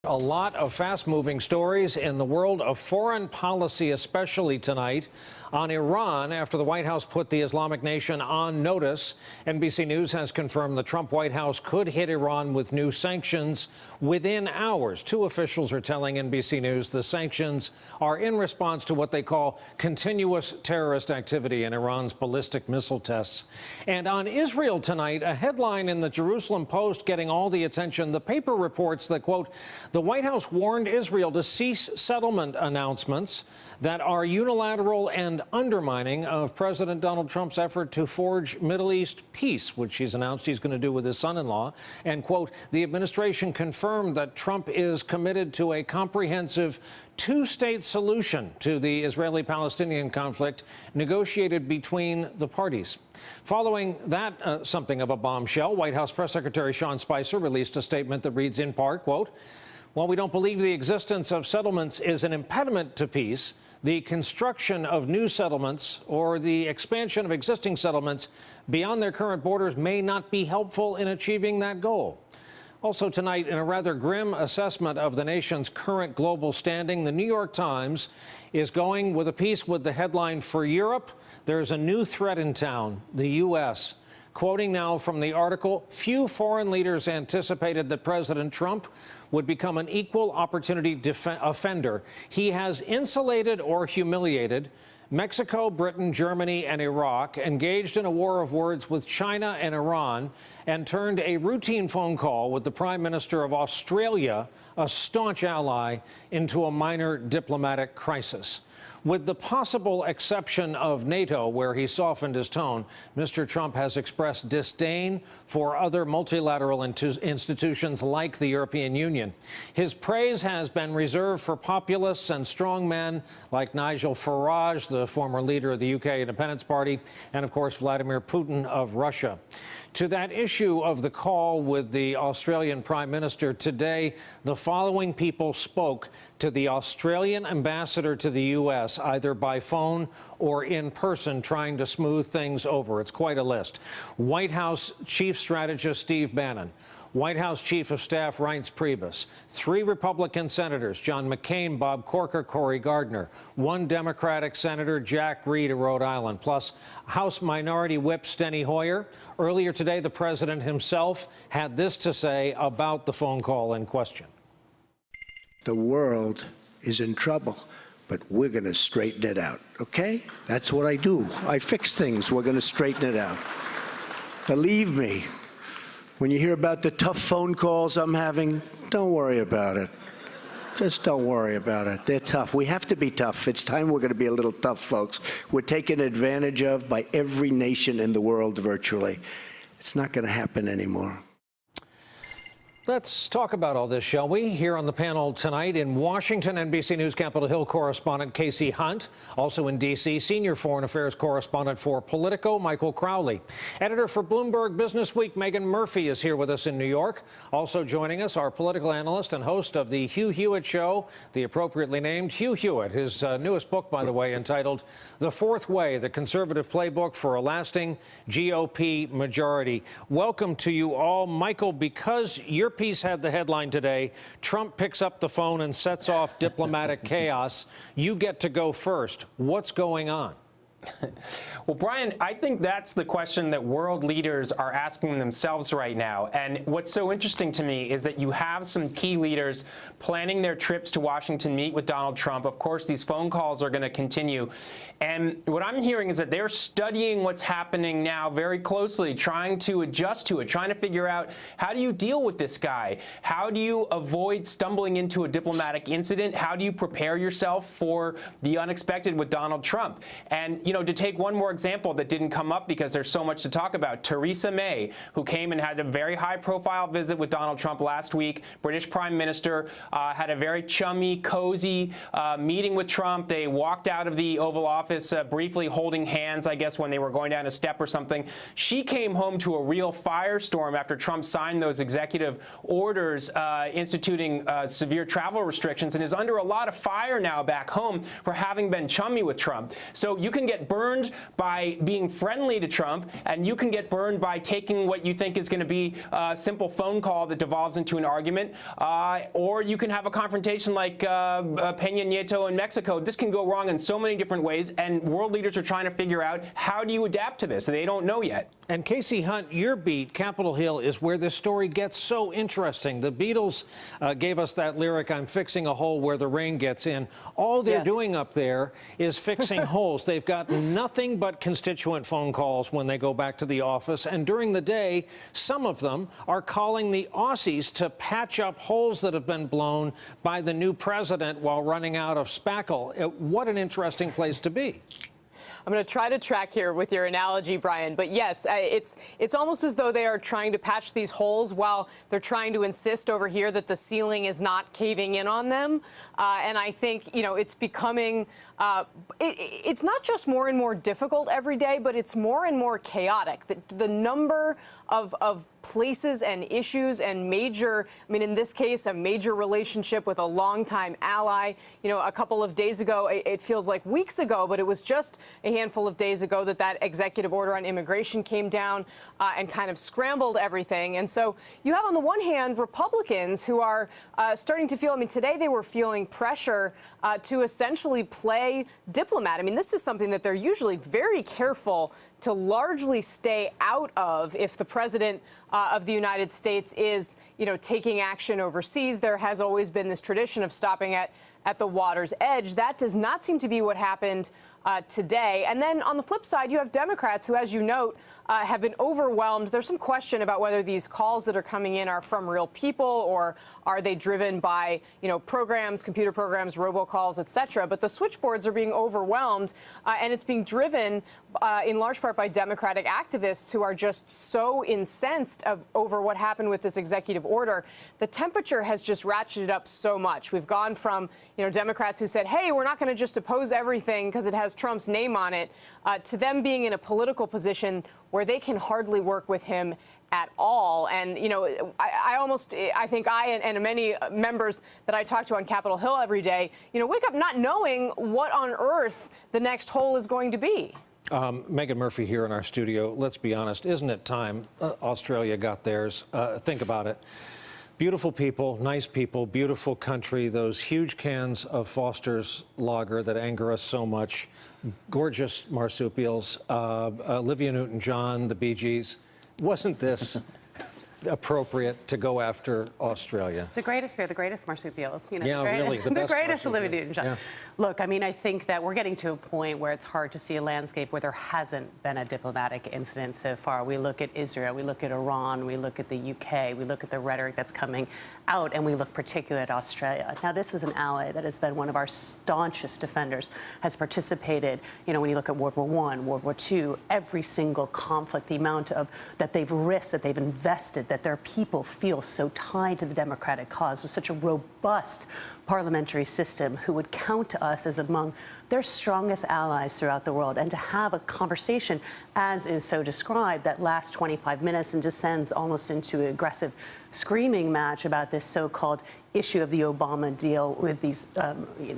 A lot of fast-moving stories in the world of foreign policy, especially tonight. On Iran, after the White House put the Islamic nation on notice, NBC News has confirmed the Trump White House could hit Iran with new sanctions within hours. Two officials are telling NBC News the sanctions are in response to what they call continuous terrorist activity in Iran's ballistic missile tests. And on Israel tonight, a headline in the Jerusalem Post getting all the attention. The paper reports that, quote, the White House warned Israel to cease settlement announcements that are unilateral and undermining of President Donald Trump's effort to forge Middle East peace, which he's announced he's going to do with his son-in-law. And, quote, the administration confirmed that Trump is committed to a comprehensive two-state solution to the Israeli-Palestinian conflict negotiated between the parties. Following that, something of a bombshell, White House Press Secretary Sean Spicer released a statement that reads in part, quote, while we don't believe the existence of settlements is an impediment to peace, the construction of new settlements or the expansion of existing settlements beyond their current borders may not be helpful in achieving that goal. Also tonight, in a rather grim assessment of the nation's current global standing, the New York Times is going with a piece with the headline, for Europe, there's a new threat in town, the U.S. Quoting now from the article, few foreign leaders anticipated that President Trump would become an equal opportunity offender. He has insulated or humiliated Mexico, Britain, Germany, and Iraq, engaged in a war of words with China and Iran, and turned a routine phone call with the Prime Minister of Australia, a staunch ally, into a minor diplomatic crisis. With the possible exception of NATO, where he softened his tone, Mr. Trump has expressed disdain for other multilateral institutions like the European Union. His praise has been reserved for populists and strong men like Nigel Farage, the former leader of the UK Independence Party, and, of course, Vladimir Putin of Russia. To that issue of the call with the Australian Prime Minister today, the following people spoke to the Australian ambassador to the U.S., either by phone or in person, trying to smooth things over. It's quite a list. White House Chief Strategist Steve Bannon, White House Chief of Staff Reince Priebus, 3 Republican senators, John McCain, Bob Corker, Cory Gardner, 1 Democratic senator, Jack Reed of Rhode Island, plus House Minority Whip Steny Hoyer. Earlier today, the president himself had this to say about the phone call in question. The world is in trouble, but we're going to straighten it out, okay? That's what I do. I fix things. We're going to straighten it out. Believe me. When you hear about the tough phone calls I'm having, don't worry about it. Just don't worry about it. They're tough. We have to be tough. It's time we're going to be a little tough, folks. We're taken advantage of by every nation in the world virtually. It's not going to happen anymore. Let's talk about all this, shall we? Here on the panel tonight in Washington, NBC News Capitol Hill correspondent Kasie Hunt. Also in D.C., senior foreign affairs correspondent for Politico, Michael Crowley. Editor for Bloomberg Business Week, Megan Murphy, is here with us in New York. Also joining us, our political analyst and host of the Hugh Hewitt Show, the appropriately named Hugh Hewitt. His newest book, by the way, entitled The Fourth Way, the Conservative Playbook for a Lasting GOP Majority. Welcome to you all. Michael, because your piece had the headline today, Trump picks up the phone and sets off diplomatic chaos. You get to go first. What's going on? Well, Brian, I think that's the question that world leaders are asking themselves right now. And what's so interesting to me is that you have some key leaders planning their trips to Washington to meet with Donald Trump. Of course, these phone calls are going to continue. And what I'm hearing is that they're studying what's happening now very closely, trying to adjust to it, trying to figure out, how do you deal with this guy? How do you avoid stumbling into a diplomatic incident? How do you prepare yourself for the unexpected with Donald Trump? And, you know, to take one more example that didn't come up because there's so much to talk about, Theresa May, who came and had a very high-profile visit with Donald Trump last week, British Prime Minister, had a very chummy, cozy meeting with Trump. They walked out of the Oval Office briefly holding hands, I guess, when they were going down a step or something. She came home to a real firestorm after Trump signed those executive orders instituting severe travel restrictions, and is under a lot of fire now back home for having been chummy with Trump. So you can get get burned by being friendly to Trump, and you can get burned by taking what you think is going to be a simple phone call that devolves into an argument, or you can have a confrontation like Peña Nieto in Mexico. This can go wrong in so many different ways, and world leaders are trying to figure out, how do you adapt to this? They don't know yet. And Kasie Hunt, your beat, Capitol Hill, is where this story gets so interesting. The Beatles gave us that lyric, "I'm fixing a hole where the rain gets in." All they're doing up there is fixing holes. They've got nothing but constituent phone calls when they go back to the office. And during the day, some of them are calling the Aussies to patch up holes that have been blown by the new president while running out of spackle. What an interesting place to be. I'm going to try to track here with your analogy, Brian. But yes, it's almost as though they are trying to patch these holes while they're trying to insist over here that the ceiling is not caving in on them. And I think, you know, it's becoming it's not just more and more difficult every day, but it's more and more chaotic. The number of places and issues and major, I mean, in this case, a major relationship with a longtime ally. You know, a couple of days ago, it feels like weeks ago, but it was just a handful of days ago that executive order on immigration came down and kind of scrambled everything. And so you have, on the one hand, Republicans who are starting to feel, I mean, today they were feeling pressure to essentially play diplomat. I mean, this is something that they're usually very careful to largely stay out of if the president of the United States is, you know, taking action overseas. There has always been this tradition of stopping at the water's edge. That does not seem to be what happened today. And then on the flip side, you have Democrats who, as you note, have been overwhelmed. There's some question about whether these calls that are coming in are from real people or are they driven by, you know, programs, computer programs, robocalls, et cetera. But the switchboards are being overwhelmed, and it's being driven in large part by Democratic activists who are just so incensed over what happened with this executive order. The temperature has just ratcheted up so much. We've gone from, you know, Democrats who said, hey, we're not going to just oppose everything because it has Trump's name on it, to them being in a political position where they can hardly work with him at all. And, you know, I think I and many members that I talk to on Capitol Hill every day, you know, wake up not knowing what on earth the next hole is going to be. Megan Murphy here in our studio. Let's be honest, isn't it time Australia got theirs? Think about it. Beautiful people, nice people, beautiful country, those huge cans of Foster's lager that anger us so much, gorgeous marsupials, Olivia Newton-John, the Bee Gees. Wasn't this appropriate to go after Australia? The greatest beer, the greatest marsupials. You know, yeah, really, the best greatest Olivia Newton-John. Yeah. Look, I mean, I think that we're getting to a point where it's hard to see a landscape where there hasn't been a diplomatic incident so far. We look at Israel, we look at Iran, we look at the UK, we look at the rhetoric that's coming out, and we look particularly at Australia. Now, this is an ally that has been one of our staunchest defenders, has participated, you know, when you look at World War I, World War II, every single conflict, the amount of that they've risked, that they've invested, that their people feel so tied to the democratic cause with such a robust parliamentary system, who would count to us as among their strongest allies throughout the world. And to have a conversation, as is so described, that lasts 25 minutes and descends almost into an aggressive screaming match about this so-called issue of the Obama deal with these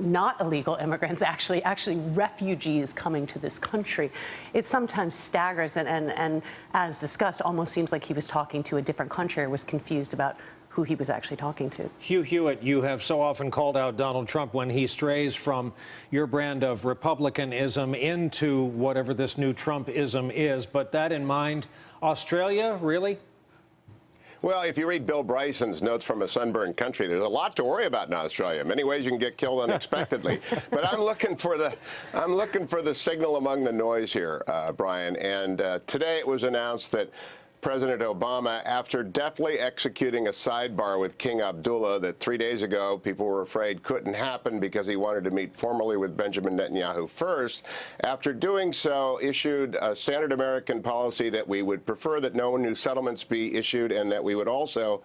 not illegal immigrants, actually refugees coming to this country. It sometimes staggers and as discussed, almost seems like he was talking to a different country or was confused about who he was actually talking to. Hugh Hewitt, you have so often called out Donald Trump when he strays from your brand of Republicanism into whatever this new Trumpism is. But that in mind, Australia, really? Well, if you read Bill Bryson's Notes from a Sunburned Country, there's a lot to worry about in Australia. Many ways you can get killed unexpectedly. But I'm looking for the signal among the noise here, Brian. And today it was announced that President Obama, after deftly executing a sidebar with King Abdullah that 3 days ago people were afraid couldn't happen because he wanted to meet formally with Benjamin Netanyahu first, after doing so, issued a standard American policy that we would prefer that no new settlements be issued and that we would also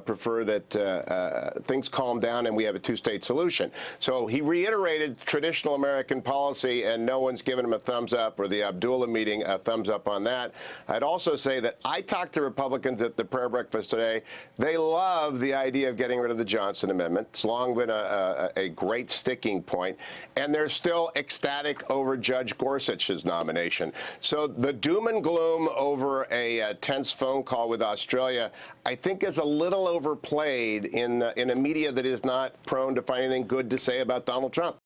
prefer that things calm down and we have a two-state solution. So he reiterated traditional American policy, and no one's given him a thumbs up, or the Abdullah meeting a thumbs up on that. I'd also say that I talked to Republicans at the prayer breakfast today. They love the idea of getting rid of the Johnson Amendment. It's long been a great sticking point, and they're still ecstatic over Judge Gorsuch's nomination. So the doom and gloom over a tense phone call with Australia, I think, is a little overplayed in a media that is not prone to find anything good to say about Donald Trump.